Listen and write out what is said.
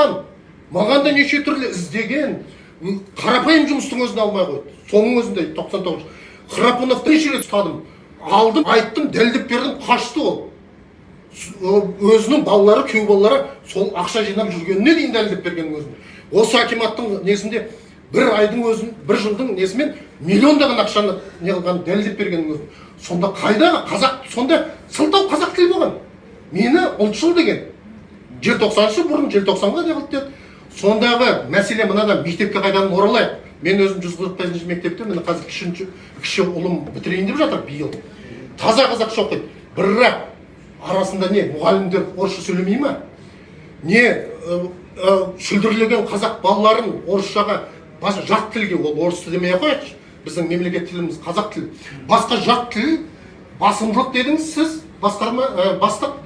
тапқан. Маған да неше түрлі іздеген, қарапайым жұмыстың өзін алмай қойды. Соның өзінде 99. Храпуновты неше рет ұстадым. Алдым, айттым, дәлдеп бердім, қашты ол. Өзінің балалары, күйеу балалары сол ақша жинап жүргеніне дейін дәлдеп берген өзін. Осы акиматтың несінде бір айдың өзін, бір жылдың несімен миллиондаған ақшаны не қылған дәлдеп берген өзін. Сонда қайдағы қазақ, сонда сылтау қазақ тілі болған. Мені ұлтшыл деген. Желтоқсаншы бұрын желтоқсанға не қылды деді. Сондағы мәселе мынада мектепке қайдан оралайық. Мен өзім 145 мектепте, мені қазір кіші ұлым бітірейін деп жатыр биыл. Таза қазақша оқиды. Бірақ арасында не, мұғалімдер орысша сөйлемей ма? Не, шүлдірлеген қазақ балаларын орысшаға, жат тілге, ол орысты демей қояйықшы. Біздің мемлекет тіліміз қазақ тілі. Басқа жат тіл басымдылық дедіңіз сіз, бастық